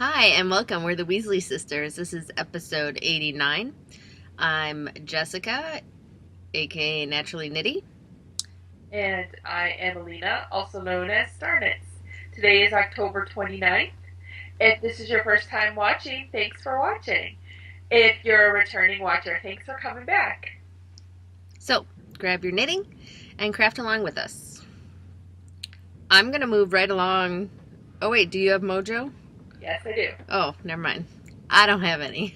Hi and welcome. We're the Weasley sisters. This is episode 89. I'm Jessica, aka Naturally Nitty. And I am Allena, also known as Starnets. Today is October 29th. If this is your first time watching, thanks for watching. If you're a returning watcher, thanks for coming back. So, grab your knitting and craft along with us. I'm going to move right along. Oh wait, do you have Mojo? Yes, I do. Oh, never mind. I don't have any.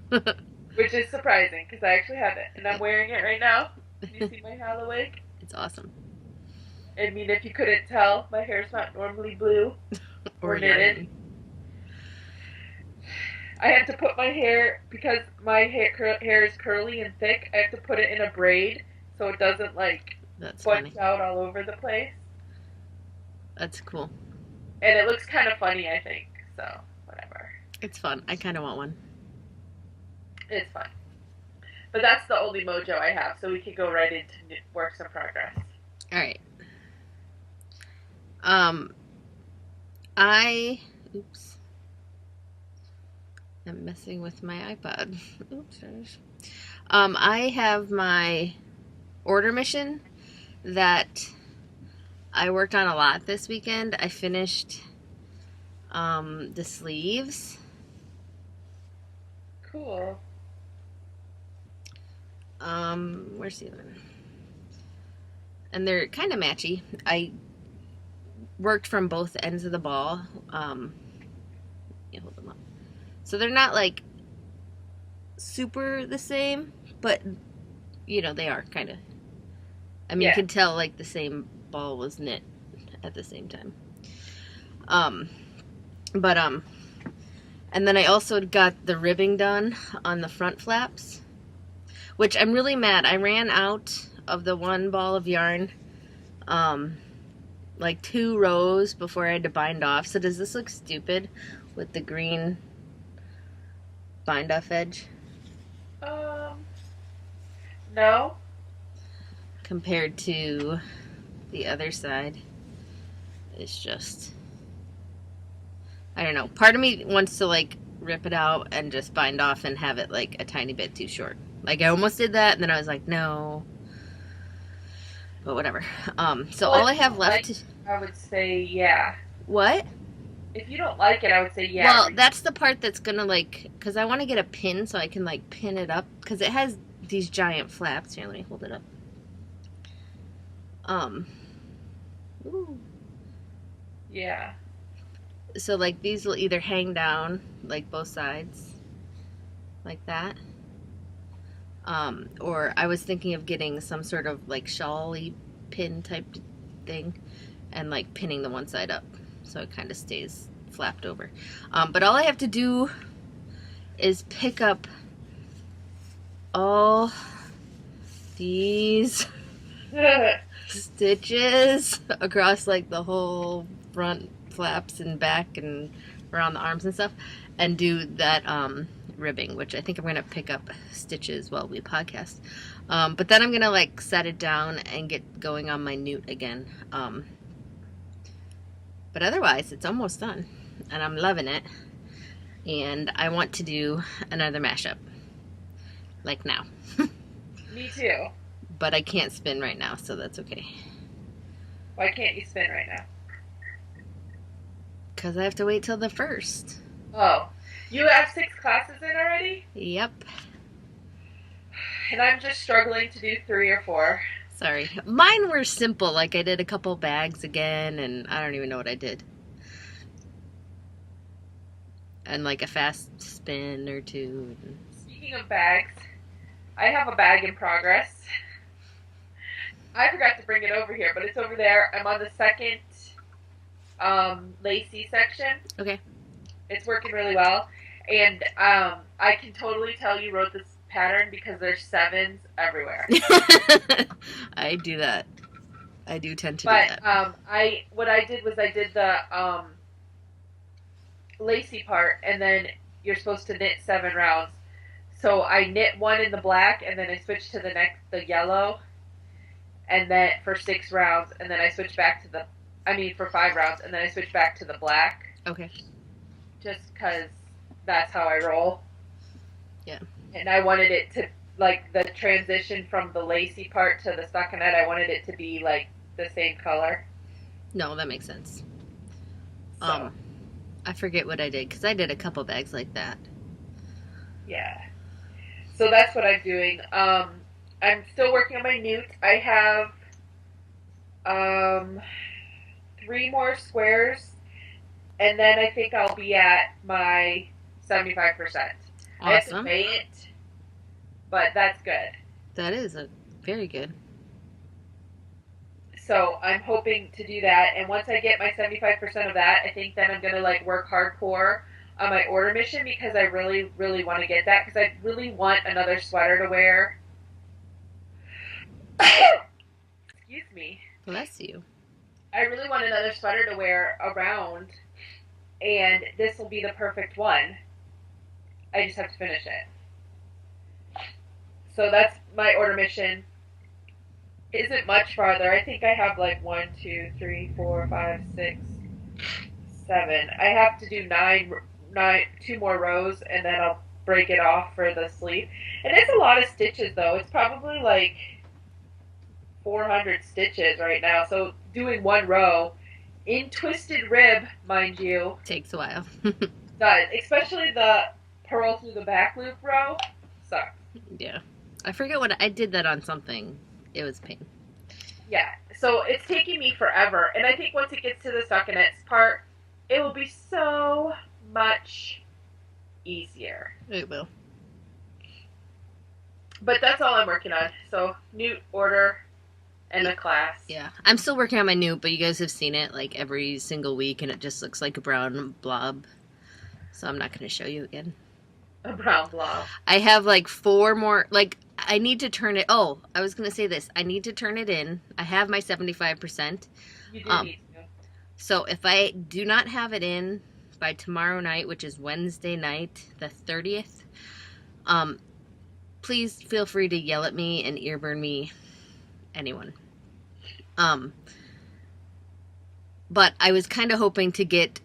Which is surprising because I actually have it. And I'm wearing it right now. Can you see my Hallowig? It's awesome. I mean, if you couldn't tell, my hair's not normally blue or knitted. I have to put my hair, because my hair is curly and thick, I have to put it in a braid so it doesn't bunch out all over the place. That's cool. And it looks kind of funny, I think. So, whatever. It's fun. I kind of want one. It's fun. But that's the only mojo I have, so we can go right into works in progress. All right. Oops. I'm messing with my iPod. Oops. I have my order mission that I worked on a lot this weekend. I finished the sleeves. Cool. Where's the other one? And they're kind of matchy. I worked from both ends of the ball. Hold them up. So they're not like super the same, but you know, they are kind of. I mean, you can tell like the same ball was knit at the same time. And then I also got the ribbing done on the front flaps, which I'm really mad. I ran out of the one ball of yarn, like 2 rows before I had to bind off. So does this look stupid with the green bind off edge? No. Compared to the other side, it's just, I don't know. Part of me wants to like rip it out and just bind off and have it like a tiny bit too short. Like I almost did that, and then I was like, no. But whatever. So all I have left. I would say yeah. What? If you don't like it, I would say yeah. Well, that's the part that's gonna like, because I want to get a pin so I can like pin it up, because it has these giant flaps. Here, let me hold it up. Ooh. Yeah. So like these will either hang down like both sides, like that. Or I was thinking of getting some sort of like shawl-y pin type thing and like pinning the one side up so it kind of stays flapped over. But all I have to do is pick up all these stitches across like the whole front flaps and back and around the arms and stuff, and do that ribbing, which I think I'm gonna pick up stitches while we podcast. But then I'm gonna like set it down and get going on my newt again. But otherwise, it's almost done, and I'm loving it. And I want to do another mashup, like now. Me too. But I can't spin right now, so that's okay. Why can't you spin right now? Because I have to wait till the 1st. Oh. You have 6 classes in already? Yep. And I'm just struggling to do 3 or 4. Sorry. Mine were simple, like I did a couple bags again, and I don't even know what I did. And like a fast spin or 2. Speaking of bags, I have a bag in progress. I forgot to bring it over here, but it's over there. I'm on the second lacy section. Okay. It's working really well. And I can totally tell you wrote this pattern because there's 7s everywhere. I do that. I do tend to do that. What I did was I did the lacy part, and then you're supposed to knit 7 rounds. So I knit 1 in the black, and then I switched to the yellow, and then for 6 rounds, and then I switched back to for 5 rounds, and then I switched back to the black. Okay. just because that's how I roll. Yeah. And I wanted it to, like, the transition from the lacy part to the stockinette, I wanted it to be, like, the same color. No, that makes sense. So, I forget what I did because I did a couple bags like that. yeah. So that's what I'm doing. I'm still working on my newts. I have um, 3 more squares, and then I think I'll be at my 75%. I have to Awesome. weigh it, but that's good. That is a very good. So I'm hoping to do that, and once I get my 75% of that, I think then I'm gonna like work hardcore on my order mission because I really, really want to get that because I really want another sweater to wear. Excuse me. Bless you. I really want another sweater to wear around, and this will be the perfect one. I just have to finish it. So that's my order mission. Isn't much farther. I think I have like 1, 2, 3, 4, 5, 6, 7. I have to do 2 more rows, and then I'll break it off for the sleeve. And it's a lot of stitches, though. It's probably like 400 stitches right now. So doing 1 row in twisted rib, mind you, Takes a while. does. Especially the purl through the back loop row sucks. Yeah. I forget what I did that on something. It was pain. Yeah. So it's taking me forever. And I think once it gets to the stockinettes part, it will be so much easier. It will. But that's all I'm working on. So newt order and a class. Yeah. I'm still working on my newt, but you guys have seen it like every single week and it just looks like a brown blob. So I'm not going to show you again. A brown blob. I have like 4 more, like I need to turn it. Oh, I was going to say this. I need to turn it in. I have my 75%. You do need to. So if I do not have it in by tomorrow night, which is Wednesday night, the 30th, please feel free to yell at me and earburn me, anyone. But I was kind of hoping to get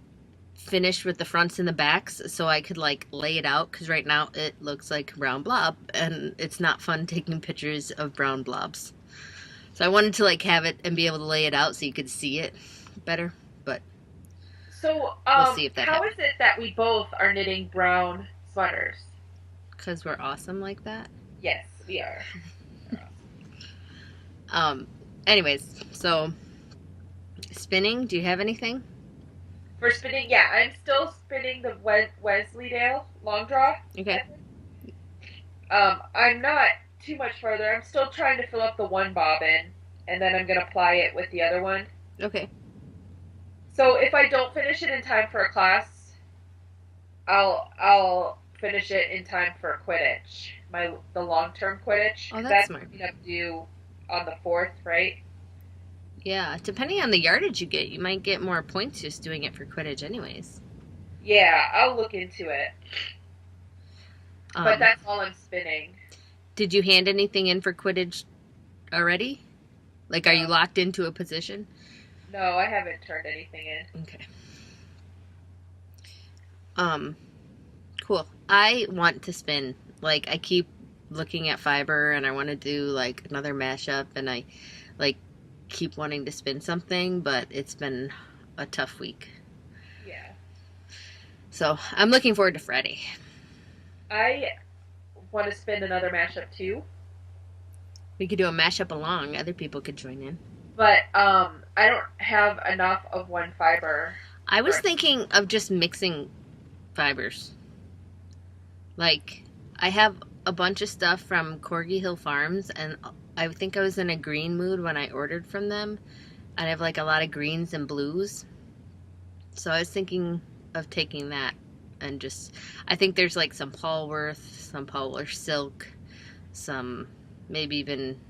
finished with the fronts and the backs so I could like lay it out, because right now it looks like a brown blob and it's not fun taking pictures of brown blobs. So I wanted to like have it and be able to lay it out so you could see it better, but So, we'll see if that how happens. is it that we both are knitting brown sweaters? Because we're awesome like that. Yes, we are. Anyways, so spinning, do you have anything? For spinning, yeah, I'm still spinning the Wesley long draw. Okay. I'm not too much further. I'm still trying to fill up the one bobbin, and then I'm gonna ply it with the other one. Okay. So if I don't finish it in time for a class, I'll finish it in time for Quidditch, the long term Quidditch. Oh, that's smart. Coming up due on the 4th, right? Yeah, depending on the yardage you get, you might get more points just doing it for Quidditch anyways. Yeah, I'll look into it. But that's all I'm spinning. Did you hand anything in for Quidditch already? Like, are you locked into a position? No, I haven't turned anything in. Okay. Cool. I want to spin. Like, I keep looking at fiber and I want to do like another mashup, and I like keep wanting to spin something, but it's been a tough week. Yeah. So I'm looking forward to Friday. I want to spin another mashup too. We could do a mashup along. Other people could join in. But I don't have enough of one fiber. I was thinking of just mixing fibers. Like, I have a bunch of stuff from Corgi Hill Farms, and I think I was in a green mood when I ordered from them. I have like a lot of greens and blues. So I was thinking of taking that and just, I think there's like some Polworth, some Polar Silk, some maybe even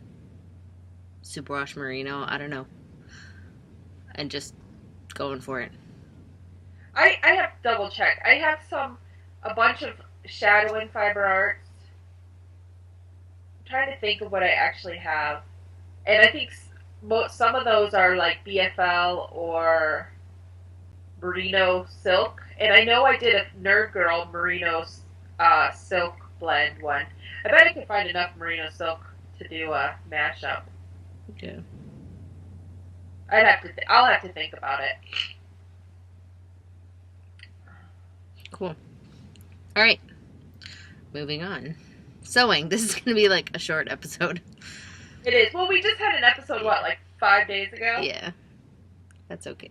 Superwash Merino, I don't know. And just going for it. I have to double check. I have a bunch of shadowing fiber arts. I'm trying to think of what I actually have. And I think some of those are like BFL or merino silk, and I know I did a Nerd Girl merino silk blend one. I bet I could find enough merino silk to do a mashup. Okay. I'll have to think about it. Cool. All right. Moving on. Sewing. This is going to be like a short episode. It is. Well, we just had an episode, what, like 5 days ago? Yeah. That's okay.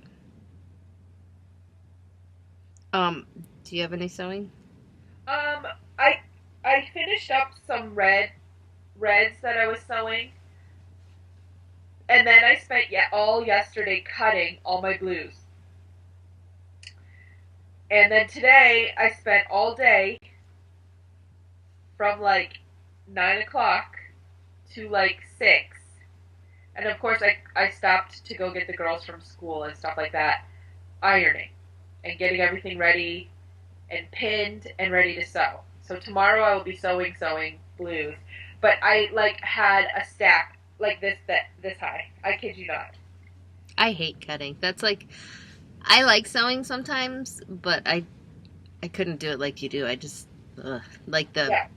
Do you have any sewing? I finished up some reds that I was sewing. And then I spent all yesterday cutting all my blues. And then today I spent all day from like 9 o'clock to like 6. And of course I stopped to go get the girls from school and stuff like that, ironing and getting everything ready and pinned and ready to sew. So tomorrow I will be sewing blues. But I like had a stack like this high. I kid you not. I hate cutting. That's like, I like sewing sometimes, but I couldn't do it like you do. I just like the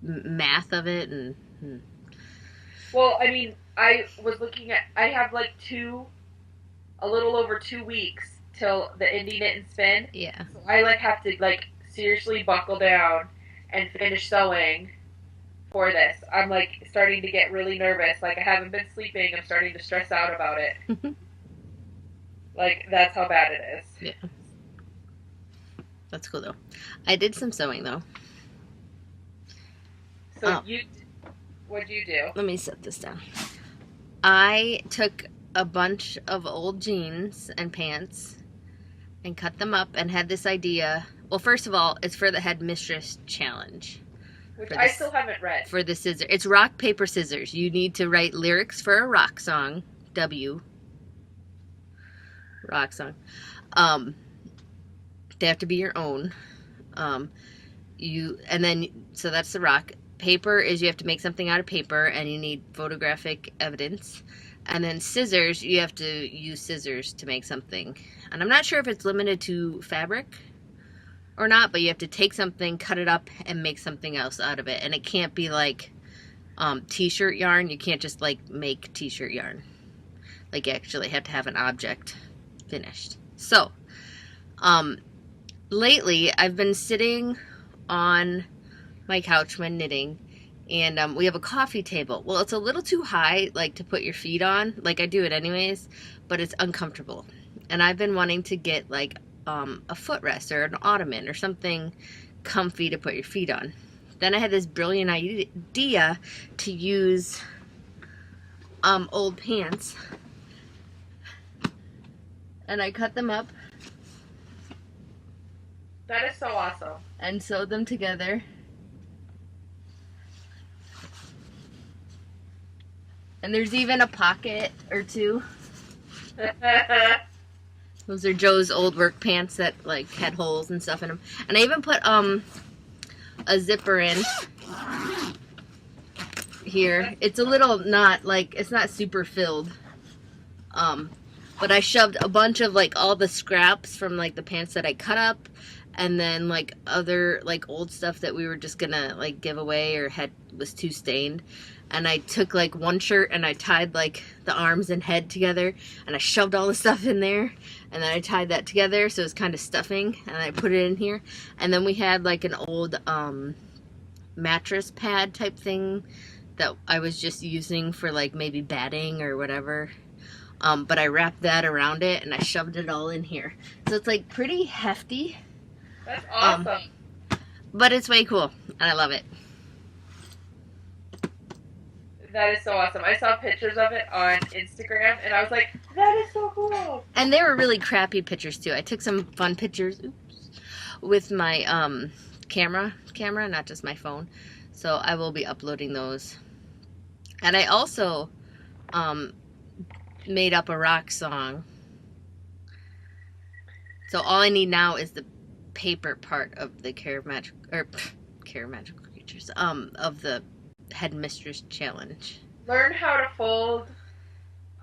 math of it and. Well, I mean, I was looking at. I have like a little over 2 weeks till the indie knit and spin. Yeah. So I like have to like seriously buckle down and finish sewing for this. I'm like starting to get really nervous. Like I haven't been sleeping. I'm starting to stress out about it. Like that's how bad it is. Yeah. That's cool though. I did some sewing though. So what'd you do? Let me set this down. I took a bunch of old jeans and pants and cut them up and had this idea. Well, first of all, it's for the Headmistress Challenge. Which I still haven't read. For the scissors. It's rock, paper, scissors. You need to write lyrics for a rock song. Rock song. They have to be your own. So that's the rock. Paper is you have to make something out of paper and you need photographic evidence. And then scissors, you have to use scissors to make something. And I'm not sure if it's limited to fabric or not, but you have to take something, cut it up, and make something else out of it. And it can't be like t-shirt yarn. You can't just like make t-shirt yarn. Like you actually have to have an object finished. So, lately I've been sitting on my couch when knitting, and we have a coffee table. Well, it's a little too high, like to put your feet on. Like I do it anyways, but it's uncomfortable. And I've been wanting to get like a footrest or an ottoman or something comfy to put your feet on. Then I had this brilliant idea to use old pants, and I cut them up. That is so awesome. And sewed them together. And there's even a pocket or two. Those are Joe's old work pants that like had holes and stuff in them. And I even put a zipper in here. It's a little not like, it's not super filled. But I shoved a bunch of like all the scraps from like the pants that I cut up, and then like other like old stuff that we were just gonna like give away or was too stained. And I took like one shirt and I tied like the arms and head together, and I shoved all the stuff in there, and then I tied that together so it was kind of stuffing, and I put it in here. And then we had like an old mattress pad type thing that I was just using for like maybe batting or whatever. But I wrapped that around it and I shoved it all in here. So it's like pretty hefty. That's awesome. But it's way cool and I love it. That is so awesome. I saw pictures of it on Instagram and I was like, that is so cool. And they were really crappy pictures too. I took some fun pictures with my camera, not just my phone. So I will be uploading those. And I also made up a rock song. So all I need now is the paper part of the Care of Magical Creatures of the Headmistress Challenge. Learn how to fold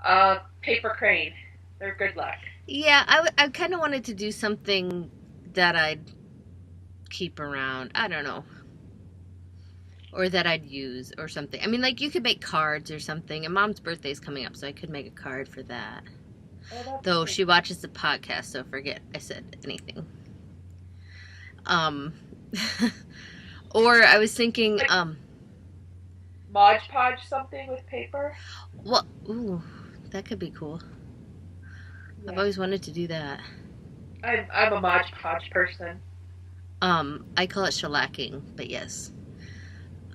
a paper crane. They're good luck. Yeah, I kind of wanted to do something that I'd keep around. I don't know. Or that I'd use or something. I mean, like, you could make cards or something. And Mom's birthday's coming up, so I could make a card for that. Oh, that's Though sweet. she watches the podcast, so forget I said anything. Or I was thinking, Like Mod Podge something with paper. well, ooh, that could be cool. Yeah. I've always wanted to do that. I'm a Mod Podge person. I call it shellacking, but yes.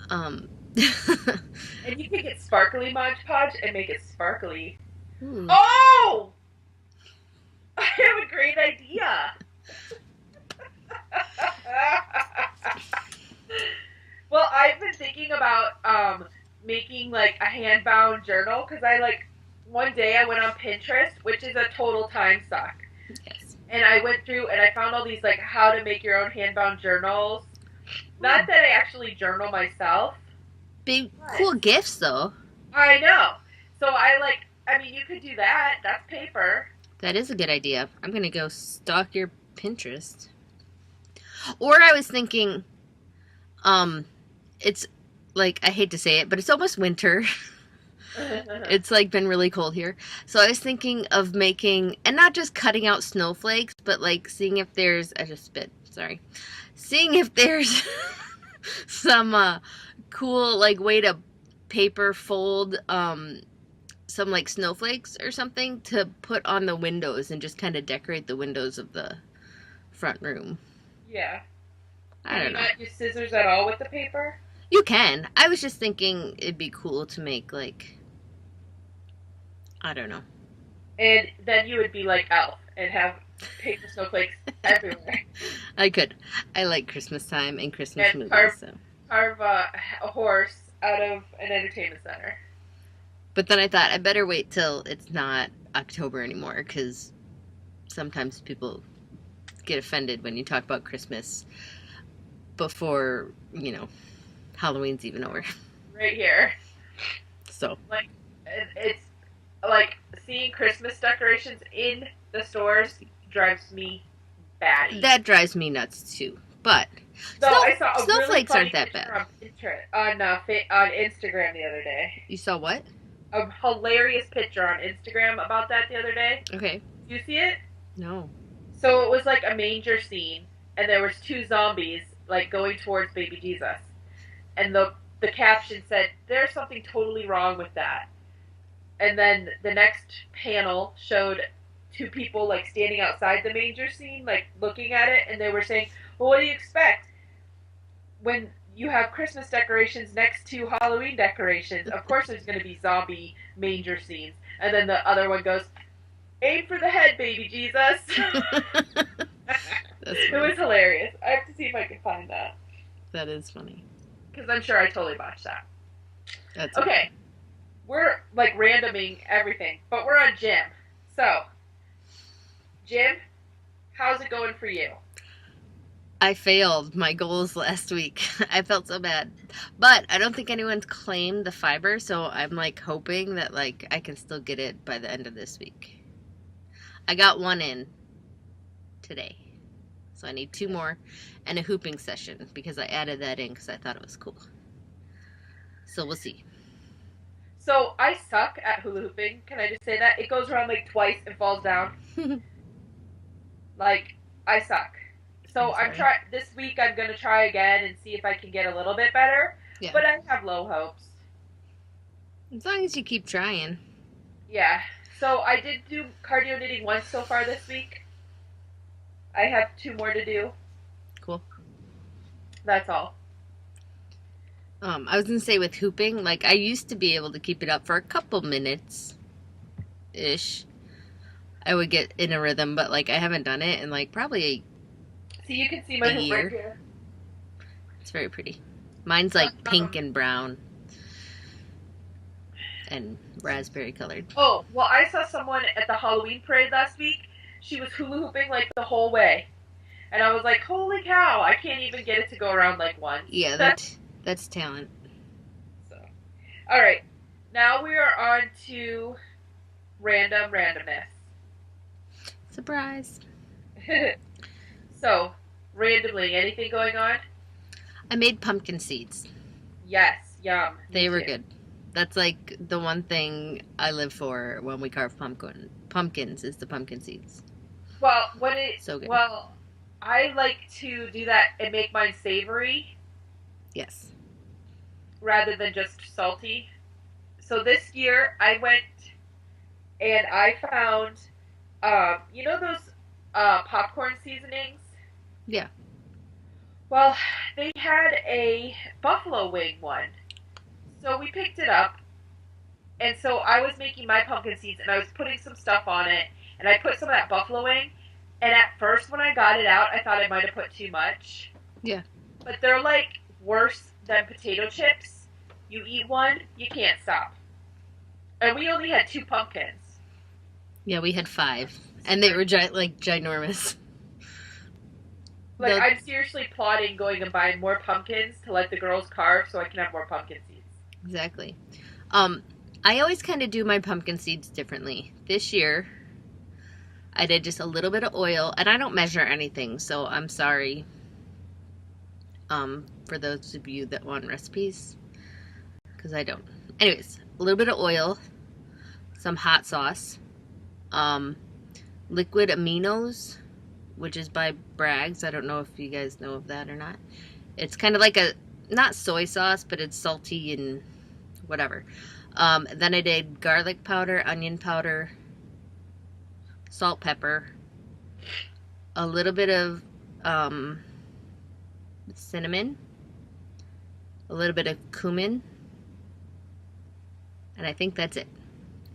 And you can get sparkly Mod Podge and make it sparkly. Ooh. Oh! I have a great idea. Well, I've been thinking about making like a hand-bound journal because one day I went on Pinterest, which is a total time suck. Yes. And I went through and I found all these like how to make your own hand-bound journals. Not that I actually journal myself. Big cool gifts though. I know. So I mean, you could do that. That's paper. That is a good idea. I'm gonna go stalk your Pinterest. Or I was thinking, it's like, I hate to say it, but it's almost winter. It's like been really cold here. So I was thinking of making, and not just cutting out snowflakes, but like seeing if there's, I just spit, sorry. Seeing if there's some cool like way to paper fold some like snowflakes or something to put on the windows and just kind of decorate the windows of the front room. Yeah. I don't know. You not use scissors at all with the paper? You can. I was just thinking it'd be cool to make like, I don't know. And then you would be like Elf and have paper snowflakes everywhere. I could. I like Christmas time and Christmas And movies. Carve a horse out of an entertainment center. But then I thought I better wait till it's not October anymore, because sometimes people get offended when you talk about Christmas before, you know, Halloween's even over. Right here. So. Like, it's like seeing Christmas decorations in the stores drives me batty. That drives me nuts too. But so I saw a snowflakes really funny aren't that bad. On Instagram the other day. You saw what? A hilarious picture on Instagram about that the other day. Okay. Do you see it? No. So it was like a manger scene, and there was two zombies like going towards baby Jesus, and the caption said, "There's something totally wrong with that." And then the next panel showed two people like standing outside the manger scene, like looking at it, and they were saying, "Well, what do you expect when you have Christmas decorations next to Halloween decorations? Of course there's going to be zombie manger scenes." And then the other one goes, "Aim for the head, baby Jesus." It was hilarious. I have to see if I can find that. That is funny. Because I'm sure I totally botched that. That's okay. We're like randoming everything, but we're on Jim. So, Jim, how's it going for you? I failed my goals last week. I felt so bad. But I don't think anyone's claimed the fiber, so I'm like hoping that like I can still get it by the end of this week. I got one in today. So I need 2 more and a hooping session because I added that in because I thought it was cool. So we'll see. So I suck at hula hooping. Can I just say that? It goes around like twice and falls down. Like, I suck. So this week I'm going to try again and see if I can get a little bit better. Yeah. But I have low hopes. As long as you keep trying. Yeah. So I did do cardio knitting once so far this week. I have 2 more to do. Cool. That's all. I was going to say with hooping, like I used to be able to keep it up for a couple minutes-ish. I would get in a rhythm, but like I haven't done it in like probably See, you can see my hoop right here. It's very pretty. Mine's like pink and brown. And raspberry colored. Oh, well I saw someone at the Halloween parade last week. She was hula hooping like the whole way. And I was like, holy cow, I can't even get it to go around like once. Yeah, that's talent. So, all right. Now we are on to randomness. Surprise. So, randomly, anything going on? I made pumpkin seeds. Yes, yum. They Me were too. good. That's like the one thing I live for when we carve pumpkins is the pumpkin seeds. Well, So good. well, I like to do that and make mine savory Yes. rather than just salty. So this year I went and I found, you know those popcorn seasonings? Yeah. Well, they had a buffalo wing one. So we picked it up, and so I was making my pumpkin seeds, and I was putting some stuff on it, and I put some of that buffalo wing. And at first, when I got it out, I thought I might have put too much. Yeah. But they're like worse than potato chips. You eat one, you can't stop. And we only had 2 pumpkins. Yeah, we had 5. And they were like ginormous. Like, The- I'm seriously plotting going and buying more pumpkins to let the girls carve so I can have more pumpkin seeds. Exactly. I always kind of do my pumpkin seeds differently. This year, I did just a little bit of oil, and I don't measure anything, so I'm sorry. For those of you that want recipes, because I don't. Anyways, a little bit of oil, some hot sauce, liquid aminos, which is by Bragg's. I don't know if you guys know of that or not. It's kind of like a, not soy sauce, but it's salty and whatever. Then I did garlic powder, onion powder, salt, pepper, a little bit of cinnamon, a little bit of cumin, and I think that's it.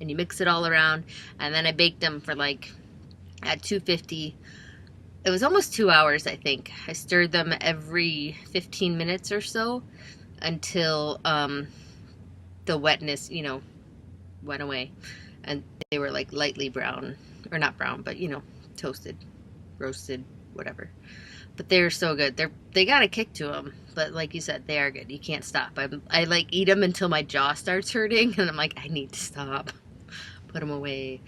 And you mix it all around, and then I baked them for like at 250. It was almost 2 hours, I think. I stirred them every 15 minutes or so until the wetness, went away, and they were like lightly brown, or not brown, but toasted, roasted, whatever. But they're so good. They got a kick to them, but like you said, they are good. You can't stop. I like eat them until my jaw starts hurting, and I'm like, I need to stop. Put them away.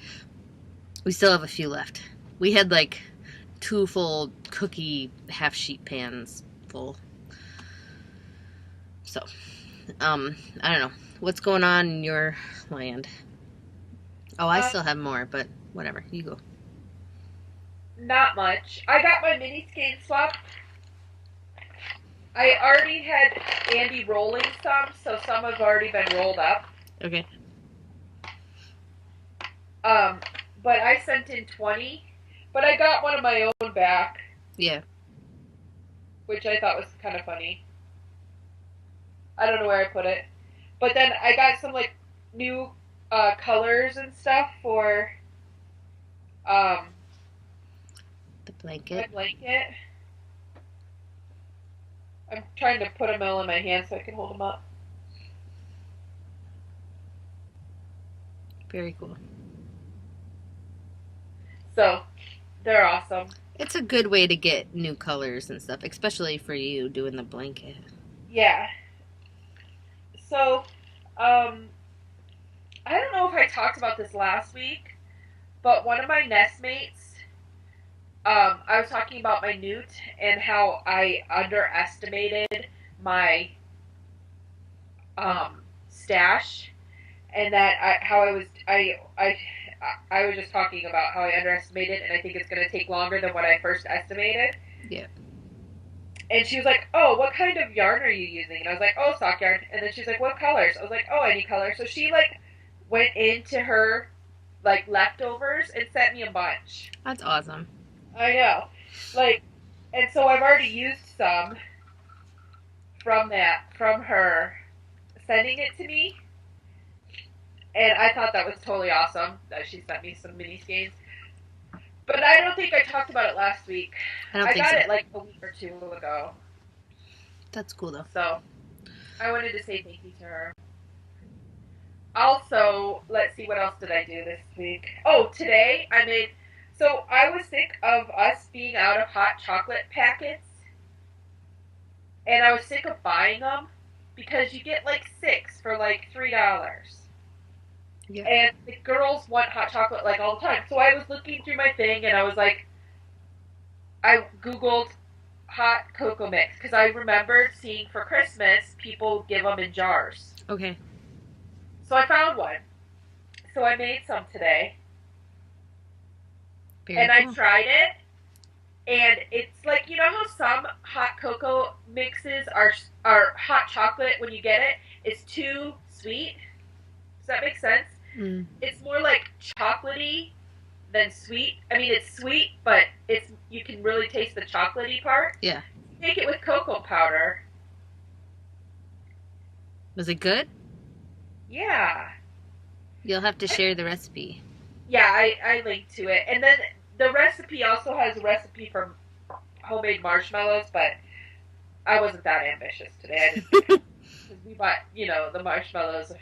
We still have a few left. We had like 2 full cookie half sheet pans full. So, I don't know. What's going on in your land? Oh, I still have more, but whatever. You go. Not much. I got my mini skein swap. I already had Andy rolling some, so some have already been rolled up. Okay. But I sent in 20. But I got one of my own back. Yeah. Which I thought was kind of funny. I don't know where I put it. But then I got some like new colors and stuff for The my blanket. blanket. I'm trying to put them all in my hand so I can hold them up. Very cool. So, they're awesome. It's a good way to get new colors and stuff, especially for you doing the blanket. Yeah. So, I don't know if I talked about this last week, but one of my nestmates, I was talking about my newt and how I underestimated my stash, and that I was just talking about how I underestimated, and I think it's going to take longer than what I first estimated. Yeah. And she was like, "Oh, what kind of yarn are you using?" And I was like, "Oh, sock yarn." And then she's like, "What colors?" I was like, "Oh, any color." So she like went into her like leftovers and sent me a bunch. That's awesome. I know, like, and so I've already used some from her sending it to me, and I thought that was totally awesome that she sent me some mini skeins. But I don't think I talked about it last week. I got it like a week or 2 ago. That's cool though. So I wanted to say thank you to her. Also, let's see, what else did I do this week? Oh, today I made. So I was sick of us being out of hot chocolate packets, and I was sick of buying them because you get like 6 for like $3. Yeah. And the girls want hot chocolate like all the time. So I was looking through my thing and I was like, I Googled hot cocoa mix because I remembered seeing for Christmas people give them in jars. Okay. So I found one. So I made some today. Very And I cool. tried it. And it's like, you know how some hot cocoa mixes are hot chocolate when you get it? It's too sweet. Does that make sense? Mm. It's more like chocolatey than sweet. I mean, it's sweet, but you can really taste the chocolatey part. Yeah. Make it with cocoa powder. Was it good? Yeah. You'll have to share the recipe. Yeah, I linked to it. And then the recipe also has a recipe for homemade marshmallows, but I wasn't that ambitious today. I didn't because we bought, the marshmallows.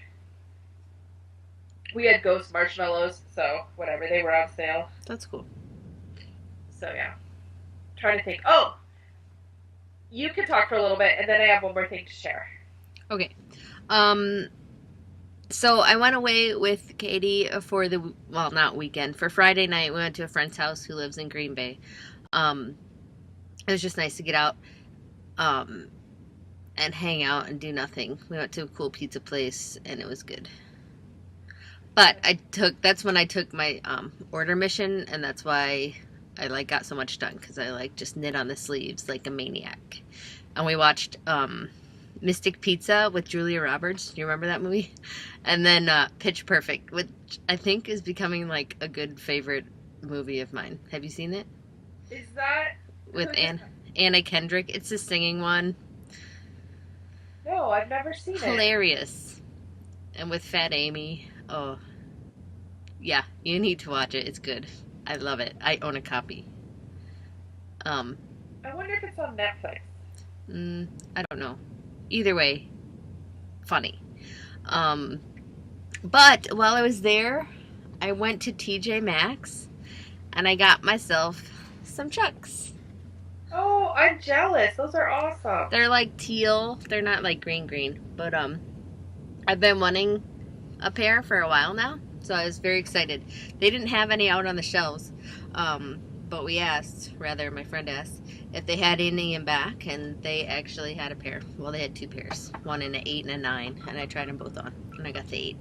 We had ghost marshmallows, so whatever, they were on sale. That's cool. So yeah. Trying to think. Oh, you can talk for a little bit, and then I have one more thing to share. Okay. So I went away with Katie for not weekend, for Friday night. We went to a friend's house who lives in Green Bay. It was just nice to get out and hang out and do nothing. We went to a cool pizza place and it was good. But that's when I took my order mission, and that's why I got so much done, because I just knit on the sleeves like a maniac. And we watched Mystic Pizza with Julia Roberts. Do you remember that movie? And then Pitch Perfect, which I think is becoming a good favorite movie of mine. Have you seen it? Is that with Anna Kendrick? It's a singing one. No, I've never seen it. Hilarious. And with Fat Amy. Oh, yeah, you need to watch it. It's good. I love it. I own a copy. I wonder if it's on Netflix. I don't know. Either way, funny. But while I was there, I went to TJ Maxx and I got myself some Chucks. Oh, I'm jealous. Those are awesome. They're like teal. They're not like green, but I've been wanting a pair for a while now, so I was very excited. They didn't have any out on the shelves, but my friend asked if they had any in back, and they actually had a pair. Well, they had two pairs, one in an 8 and a 9, and I tried them both on, and I got the 8.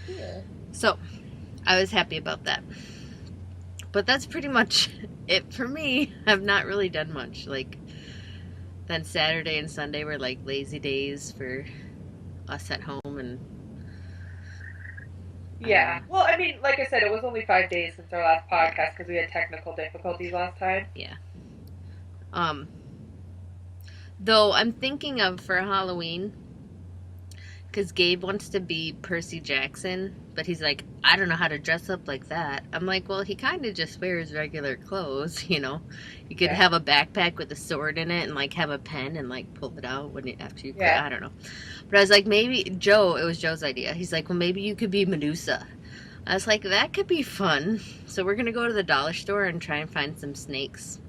Yeah. So I was happy about that. But that's pretty much it for me. I've not really done much. Then Saturday and Sunday were lazy days for us at home, and yeah. Well, I mean, like I said, it was only 5 days since our last podcast because we had technical difficulties last time. Yeah. Though I'm thinking of for Halloween, because Gabe wants to be Percy Jackson, but he's like, I don't know how to dress up like that. I'm like, well, he kind of just wears regular clothes, You could have a backpack with a sword in it and have a pen and pull it out after you. I don't know. But I was like, maybe it was Joe's idea. He's like, well, maybe you could be Medusa. I was like, that could be fun. So we're gonna go to the dollar store and try and find some snakes.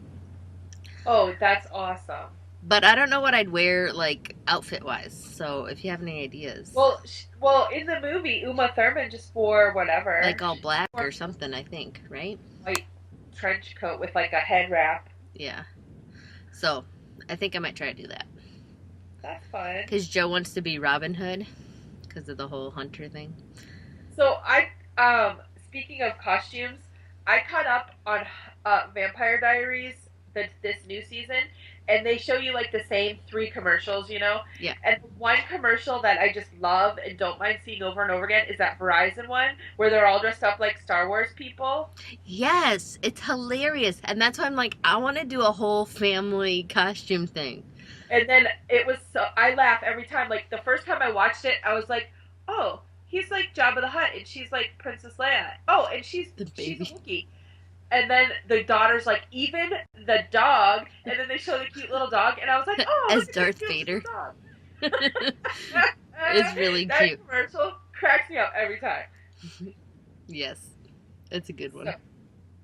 Oh, that's awesome. But I don't know what I'd wear, outfit-wise. So if you have any ideas. Well, in the movie, Uma Thurman just wore whatever. All black or something, I think, right? White trench coat with, a head wrap. Yeah. So, I think I might try to do that. That's fun. Because Joe wants to be Robin Hood, because of the whole hunter thing. So, speaking of costumes, I caught up on Vampire Diaries this new season, and they show you the same 3 commercials, Yeah. And one commercial that I just love and don't mind seeing over and over again is that Verizon one where they're all dressed up like Star Wars people. Yes, it's hilarious, and that's why I'm like, I want to do a whole family costume thing. And then I laugh every time. The first time I watched it, I was like, oh, he's like Jabba the Hutt, and she's like Princess Leia. Oh, and she's a Wookiee. And then the daughter's like, even the dog. And then they show the cute little dog. And I was like, oh, as Darth Vader. It's really that cute. That commercial cracks me up every time. Yes. It's a good one. So,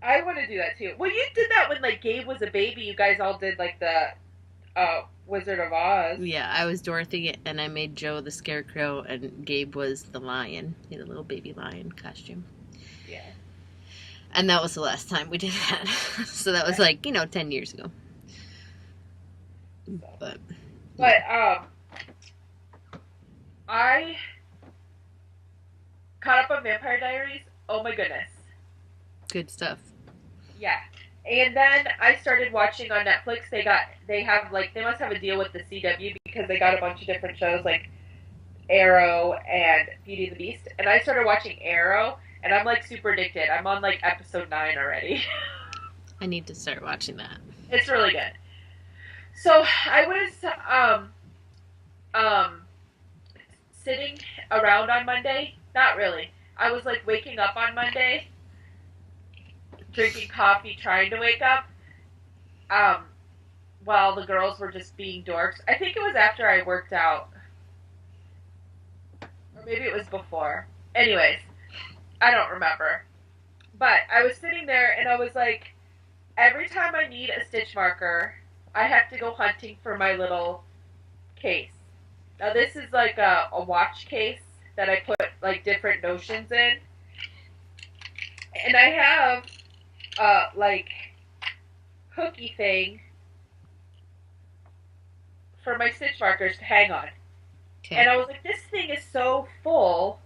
I want to do that too. Well, you did that when Gabe was a baby. You guys all did the Wizard of Oz. Yeah, I was Dorothy, and I made Joe the Scarecrow, and Gabe was the lion. He had a little baby lion costume. Yeah. And that was the last time we did that. So that was like, 10 years ago. But I caught up on Vampire Diaries. Oh my goodness. good stuff. Yeah. And then I started watching on Netflix. They must have a deal with the CW because they got a bunch of different shows like Arrow and Beauty and the Beast. And I started watching Arrow, and I'm like super addicted. I'm on like episode 9 already. I need to start watching that. It's really good. So I was sitting around on Monday. Not really. I was like waking up on Monday, drinking coffee, trying to wake up, while the girls were just being dorks. I think it was after I worked out. Or maybe it was before. Anyways, I don't remember. But I was sitting there and I was like, every time I need a stitch marker, I have to go hunting for my little case. Now this is like a watch case that I put like different notions in. And I have like hooky thing for my stitch markers to hang on. Okay. And I was like, this thing is so full,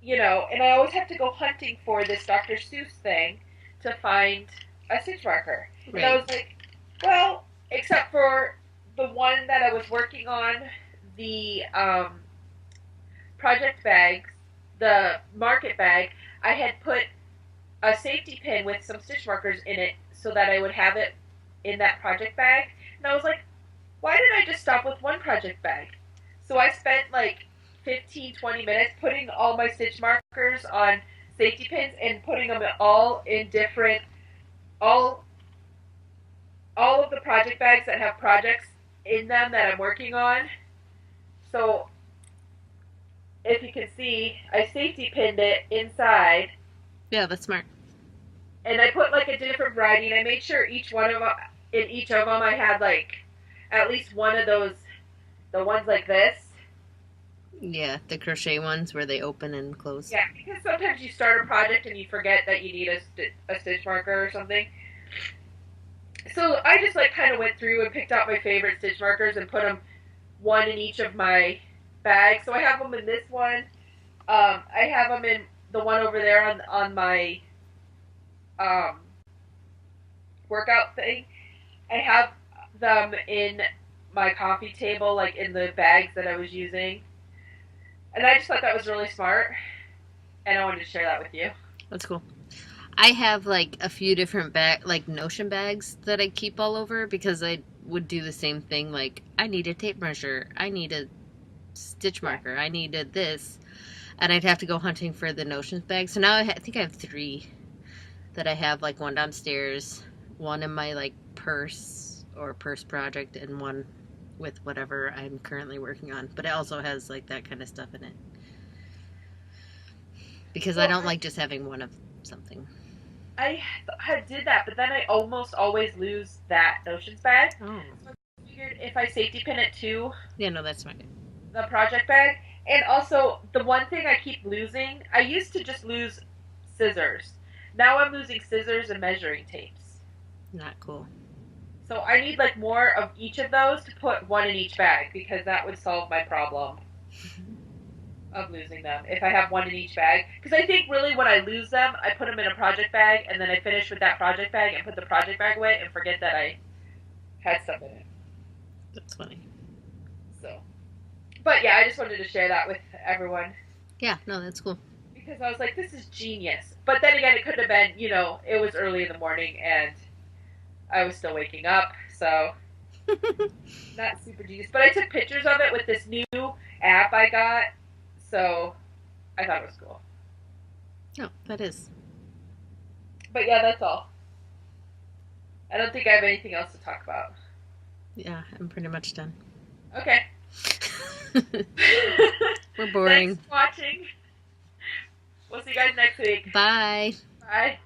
and I always have to go hunting for this Dr. Seuss thing to find a stitch marker. Right. And I was like, well, except for the one that I was working on, the project bags, the market bag, I had put a safety pin with some stitch markers in it so that I would have it in that project bag. And I was like, why did I just stop with one project bag? So I spent like 15, 20 minutes putting all my stitch markers on safety pins and putting them all in different, all of the project bags that have projects in them that I'm working on. So if you can see, I safety pinned it inside. Yeah, that's smart. And I put like a different variety, and I made sure in each of them I had like at least one of those, the ones like this. Yeah, the crochet ones where they open and close. Yeah, because sometimes you start a project and you forget that you need a stitch marker or something. So I just like kind of went through and picked out my favorite stitch markers and put them one in each of my bags. So I have them in this one. I have them in the one over there on my workout thing. I have them in my coffee table, like in the bags that I was using. And I just thought that was really smart. And I wanted to share that with you. That's cool. I have like a few different Notion bags that I keep all over because I would do the same thing. Like, I need a tape measure. I need a stitch marker. I needed this. And I'd have to go hunting for the Notions bag. So now I think I have 3 that I have, like one downstairs, one in my like purse project, and one with whatever I'm currently working on. But it also has like that kind of stuff in it. Because I don't like just having one of something. I did that, but then I almost always lose that Notions bag. Oh. So I figured if I safety pin it to That's smart. the project bag. And also, the one thing I keep losing, I used to just lose scissors. Now I'm losing scissors and measuring tapes. Not cool. So I need like more of each of those to put one in each bag, because that would solve my problem of losing them if I have one in each bag. Because I think really when I lose them, I put them in a project bag, and then I finish with that project bag and put the project bag away and forget that I had stuff in it. That's funny. So, but yeah, I just wanted to share that with everyone. Yeah, no, that's cool. Because I was like, this is genius. But then again, it could have been, it was early in the morning and I was still waking up, so not super genius. But I took pictures of it with this new app I got, so I thought it was cool. No, that is. But yeah, that's all. I don't think I have anything else to talk about. Yeah, I'm pretty much done. Okay. We're boring. Thanks for watching. We'll see you guys next week. Bye. Bye.